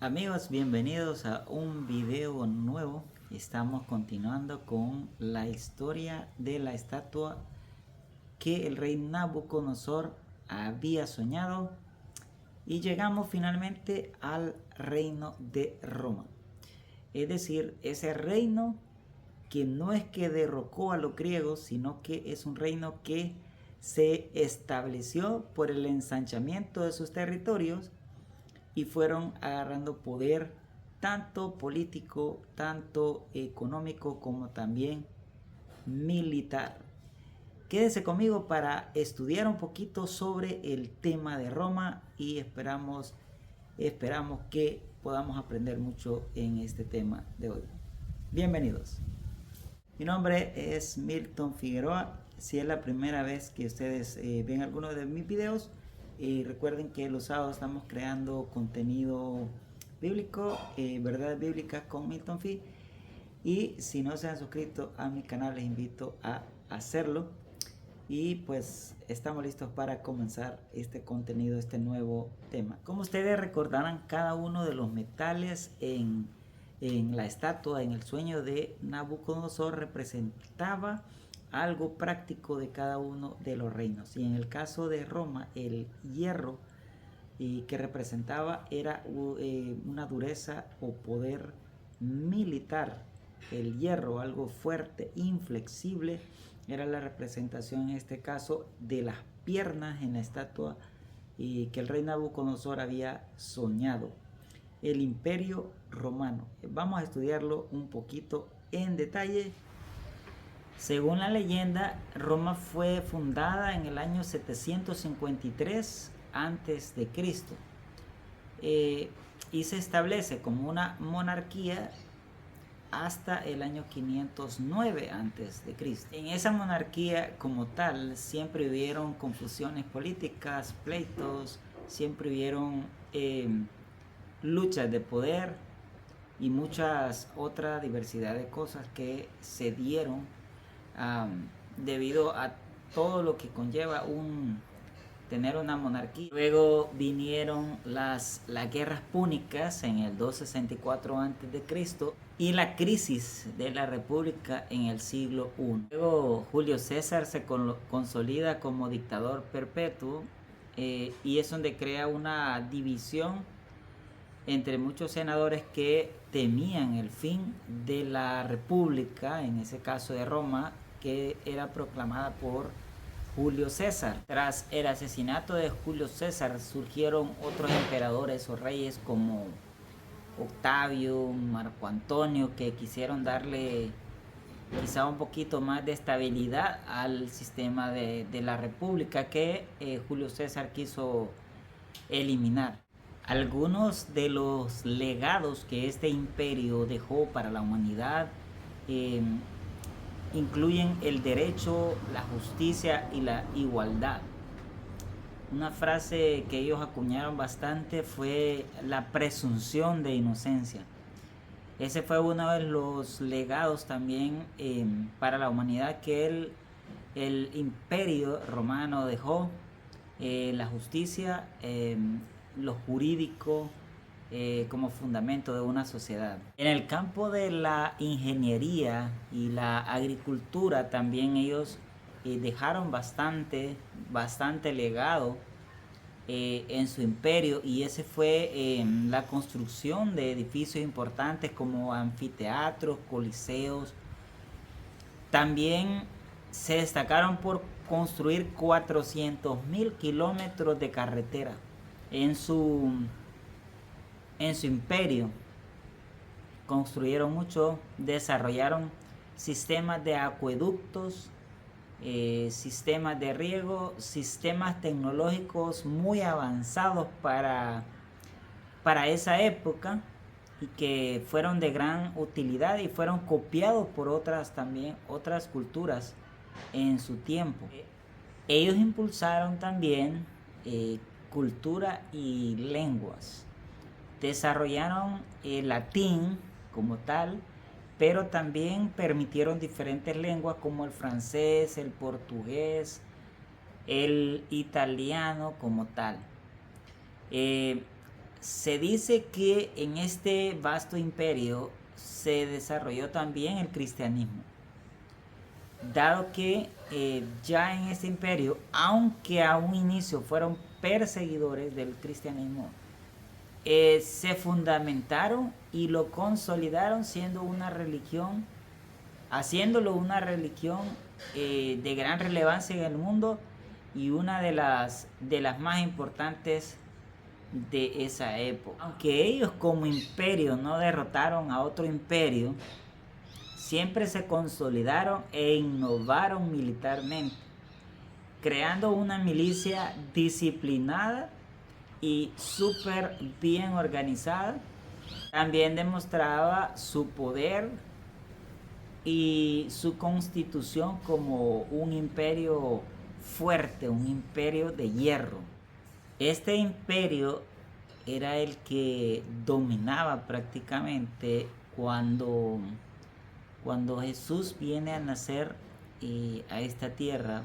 Amigos, bienvenidos a un video nuevo. Estamos continuando con la historia de la estatua que el rey Nabucodonosor había soñado y llegamos finalmente al reino de Roma. Es decir, ese reino que no es que derrocó a los griegos, sino que es un reino que se estableció por el ensanchamiento de sus territorios y fueron agarrando poder tanto político, tanto económico como también militar. Quédese conmigo para estudiar un poquito sobre el tema de Roma y esperamos que podamos aprender mucho en este tema de hoy. Bienvenidos. Mi nombre es Milton Figueroa. Si es la primera vez que ustedes ven alguno de mis videos, recuerden que los sábados estamos creando contenido bíblico, verdades bíblicas con Milton Fi. Y si no se han suscrito a mi canal, les invito a hacerlo. Y pues estamos listos para comenzar este contenido, este nuevo tema. Como ustedes recordarán, cada uno de los metales en la estatua, en el sueño de Nabucodonosor, representaba algo práctico de cada uno de los reinos. Y en el caso de Roma, el hierro que representaba era una dureza o poder militar. El hierro, algo fuerte, inflexible, era la representación en este caso de las piernas en la estatua que el rey Nabucodonosor había soñado. El Imperio Romano. Vamos a estudiarlo un poquito en detalle. Según la leyenda, Roma fue fundada en el año 753 antes de Cristo y se establece como una monarquía hasta el año 509 antes de Cristo. En esa monarquía como tal siempre hubieron confusiones políticas, pleitos, siempre hubieron luchas de poder y muchas otras diversidad de cosas que se dieron debido a todo lo que conlleva tener una monarquía. Luego vinieron las guerras púnicas en el 264 a.C. y la crisis de la república en el siglo I. Luego Julio César se consolida como dictador perpetuo y es donde crea una división entre muchos senadores que temían el fin de la república, en ese caso de Roma, que era proclamada por Julio César. Tras el asesinato de Julio César surgieron otros emperadores o reyes como Octavio, Marco Antonio, que quisieron darle quizá un poquito más de estabilidad al sistema de la república que Julio César quiso eliminar. Algunos de los legados que este imperio dejó para la humanidad incluyen el derecho, la justicia y la igualdad. Una frase que ellos acuñaron bastante fue la presunción de inocencia. Ese fue uno de los legados también para la humanidad que el imperio romano dejó. La justicia, lo jurídico como fundamento de una sociedad. En el campo de la ingeniería y la agricultura también ellos dejaron bastante legado en su imperio, y ese fue la construcción de edificios importantes como anfiteatros, coliseos. También se destacaron por construir 400.000 kilómetros de carretera en su imperio. Construyeron mucho, desarrollaron sistemas de acueductos, sistemas de riego, sistemas tecnológicos muy avanzados para esa época, y que fueron de gran utilidad y fueron copiados por otras culturas en su tiempo. Ellos impulsaron también cultura y lenguas. Desarrollaron el latín como tal, pero también permitieron diferentes lenguas como el francés, el portugués, el italiano como tal. Se dice que en este vasto imperio se desarrolló también el cristianismo, dado que ya en este imperio, aunque a un inicio fueron perseguidores del cristianismo, se fundamentaron y lo consolidaron siendo una religión, haciéndolo una religión de gran relevancia en el mundo y una de las más importantes de esa época. Aunque ellos como imperio no derrotaron a otro imperio, siempre se consolidaron e innovaron militarmente, creando una milicia disciplinada y súper bien organizada. También demostraba su poder y su constitución como un imperio fuerte, un imperio de hierro. Este imperio era el que dominaba prácticamente cuando Jesús viene a nacer a esta tierra.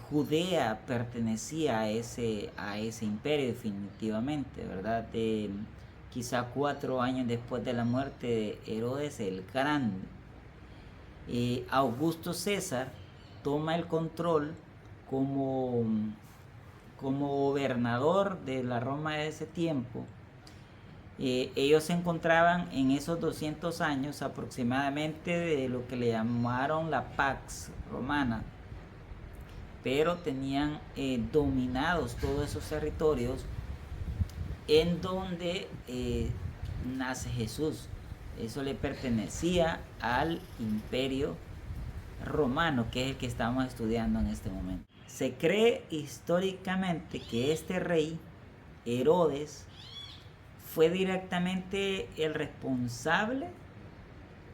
Judea pertenecía a ese imperio definitivamente, ¿verdad? Quizá 4 años después de la muerte de Herodes el Grande. Augusto César toma el control como gobernador de la Roma de ese tiempo. Ellos se encontraban en esos 200 años aproximadamente de lo que le llamaron la Pax Romana, pero tenían dominados todos esos territorios en donde nace Jesús. Eso le pertenecía al imperio romano, que es el que estamos estudiando en este momento. Se cree históricamente que este rey, Herodes, fue directamente el responsable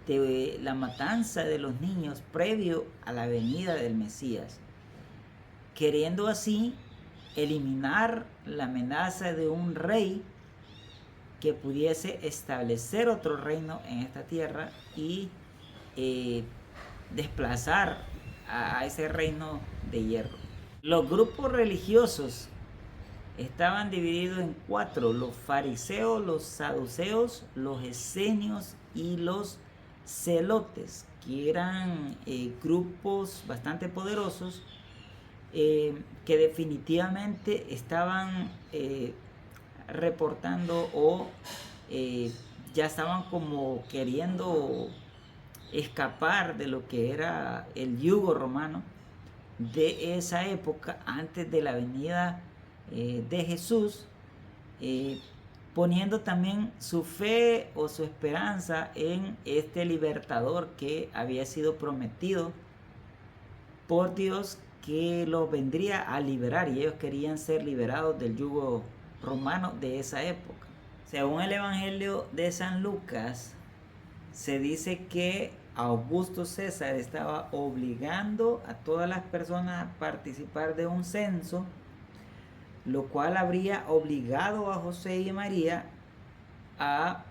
de la matanza de los niños previo a la venida del Mesías, queriendo así eliminar la amenaza de un rey que pudiese establecer otro reino en esta tierra y desplazar a ese reino de hierro. Los grupos religiosos estaban divididos en 4: los fariseos, los saduceos, los esenios y los celotes, que eran grupos bastante poderosos que definitivamente estaban reportando o ya estaban como queriendo escapar de lo que era el yugo romano de esa época antes de la venida de Jesús, poniendo también su fe o su esperanza en este libertador que había sido prometido por Dios, que los vendría a liberar, y ellos querían ser liberados del yugo romano de esa época. Según el Evangelio de San Lucas, se dice que Augusto César estaba obligando a todas las personas a participar de un censo, lo cual habría obligado a José y María a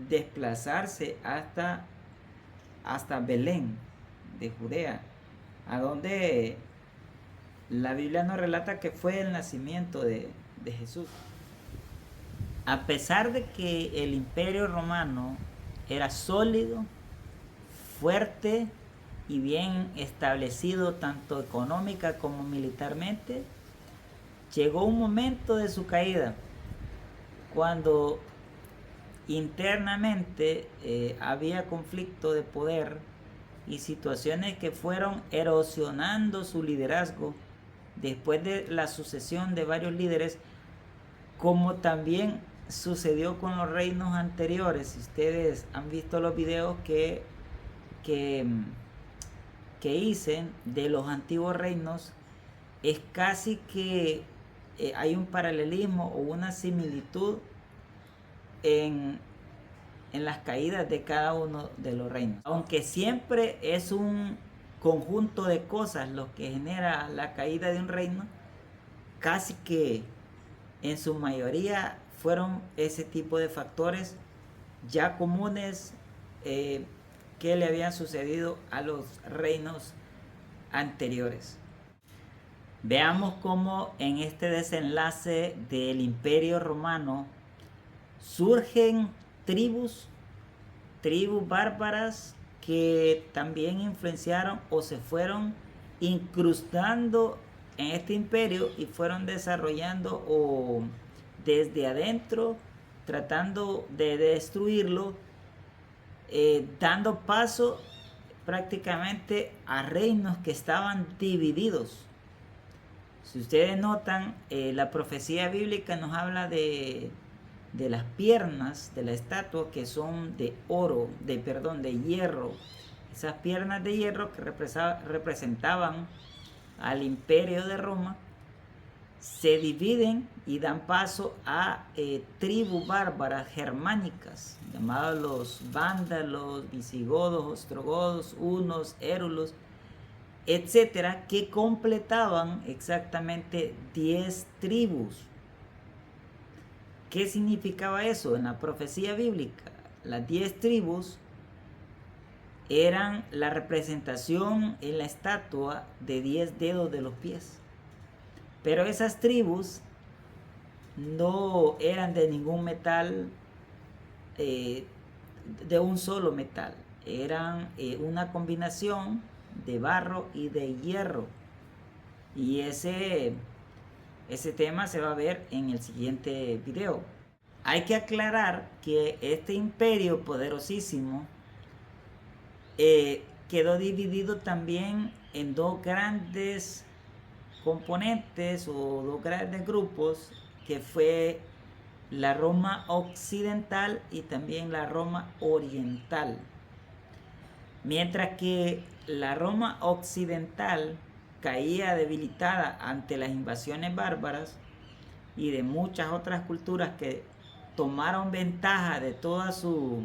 desplazarse hasta Belén de Judea, a donde la Biblia nos relata que fue el nacimiento de Jesús. A pesar de que el imperio romano era sólido, fuerte y bien establecido tanto económica como militarmente, llegó un momento de su caída cuando internamente había conflicto de poder y situaciones que fueron erosionando su liderazgo después de la sucesión de varios líderes, como también sucedió con los reinos anteriores. Si ustedes han visto los videos que hice de los antiguos reinos, es casi que hay un paralelismo o una similitud en las caídas de cada uno de los reinos, aunque siempre es un conjunto de cosas lo que genera la caída de un reino. Casi que en su mayoría fueron ese tipo de factores ya comunes que le habían sucedido a los reinos anteriores. Veamos cómo en este desenlace del Imperio Romano surgen tribus bárbaras que también influenciaron o se fueron incrustando en este imperio y fueron desarrollando o desde adentro tratando de destruirlo, dando paso prácticamente a reinos que estaban divididos. Si ustedes notan, la profecía bíblica nos habla de las piernas de la estatua que son de oro, de hierro. Esas piernas de hierro que representaban al imperio de Roma se dividen y dan paso a tribus bárbaras germánicas llamados los vándalos, visigodos, ostrogodos, hunos, érulos, etcétera, que completaban exactamente 10 tribus. ¿Qué significaba eso? En la profecía bíblica, las 10 tribus eran la representación en la estatua de 10 dedos de los pies. Pero esas tribus no eran de ningún metal, de un solo metal. Eran una combinación de barro y de hierro. Y ese tema se va a ver en el siguiente video. Hay que aclarar que este imperio poderosísimo quedó dividido también en dos grandes componentes o dos grandes grupos, que fue la Roma occidental y también la Roma oriental. Mientras que la Roma occidental caía debilitada ante las invasiones bárbaras y de muchas otras culturas que tomaron ventaja de toda su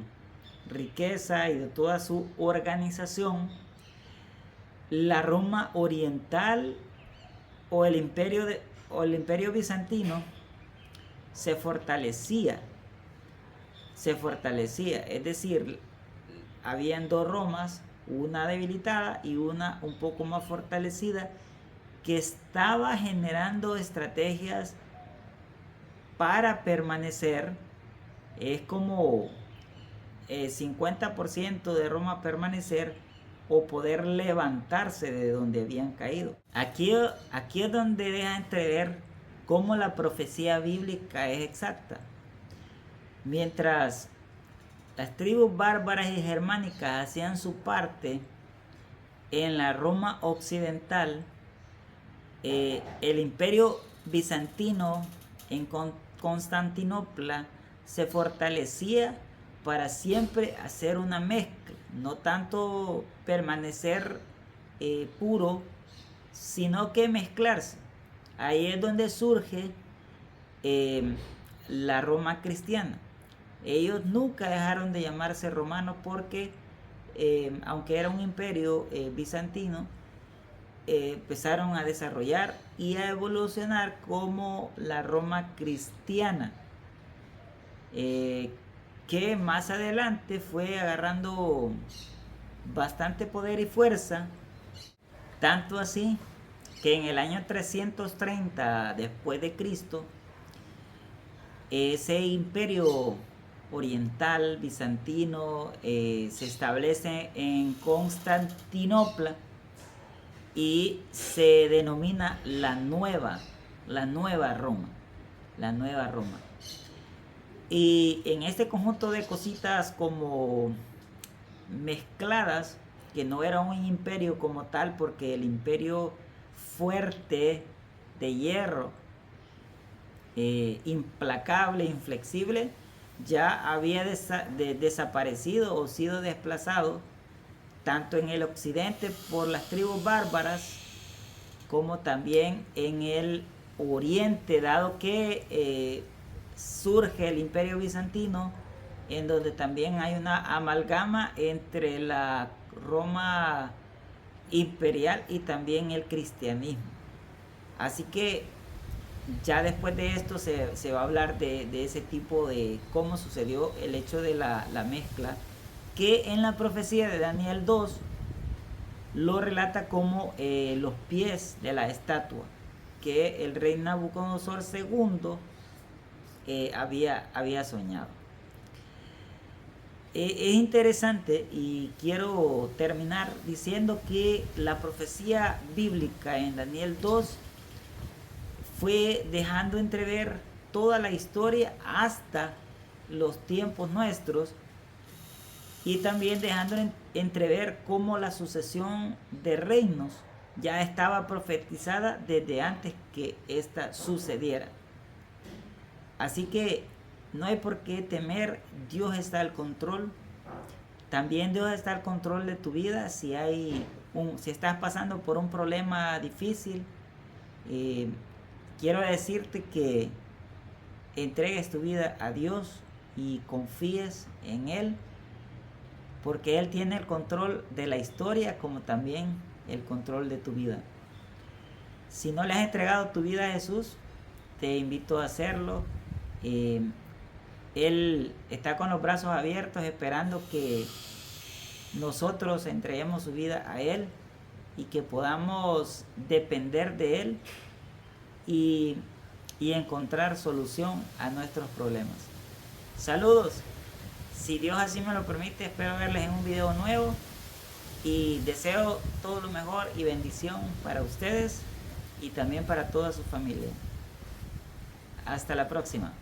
riqueza y de toda su organización, la Roma oriental o el imperio bizantino se fortalecía, es decir, habían dos Romas, una debilitada y una un poco más fortalecida, que estaba generando estrategias para permanecer. Es como 50% de Roma permanecer o poder levantarse de donde habían caído. Aquí es donde deja entrever cómo la profecía bíblica es exacta. Mientras las tribus bárbaras y germánicas hacían su parte en la Roma occidental, el imperio bizantino en Constantinopla se fortalecía para siempre hacer una mezcla, no tanto permanecer puro, sino que mezclarse. Ahí es donde surge la Roma cristiana. Ellos nunca dejaron de llamarse romanos porque, aunque era un imperio bizantino, empezaron a desarrollar y a evolucionar como la Roma cristiana, que más adelante fue agarrando bastante poder y fuerza, tanto así que en el año 330 después de Cristo, ese imperio oriental bizantino se establece en Constantinopla y se denomina la nueva Roma. Y en este conjunto de cositas como mezcladas, que no era un imperio como tal, porque el imperio fuerte de hierro, implacable, inflexible, ya había desaparecido o sido desplazado tanto en el occidente por las tribus bárbaras como también en el oriente, dado que surge el imperio bizantino, en donde también hay una amalgama entre la Roma imperial y también el cristianismo. Así que ya después de esto se va a hablar de ese tipo de cómo sucedió el hecho de la mezcla, que en la profecía de Daniel 2 lo relata como los pies de la estatua. que el rey Nabucodonosor II había soñado. Es interesante y quiero terminar diciendo que la profecía bíblica en Daniel 2 fue dejando entrever toda la historia hasta los tiempos nuestros, y también dejando entrever cómo la sucesión de reinos ya estaba profetizada desde antes que esta sucediera. Así que no hay por qué temer, Dios está al control. También Dios está al control de tu vida. Si estás pasando por un problema difícil, quiero decirte que entregues tu vida a Dios y confíes en Él, porque Él tiene el control de la historia como también el control de tu vida. Si no le has entregado tu vida a Jesús, te invito a hacerlo. Él está con los brazos abiertos esperando que nosotros entreguemos su vida a Él y que podamos depender de Él y encontrar solución a nuestros problemas. Saludos. Si Dios así me lo permite, espero verles en un video nuevo y deseo todo lo mejor y bendición para ustedes y también para toda su familia. Hasta la próxima.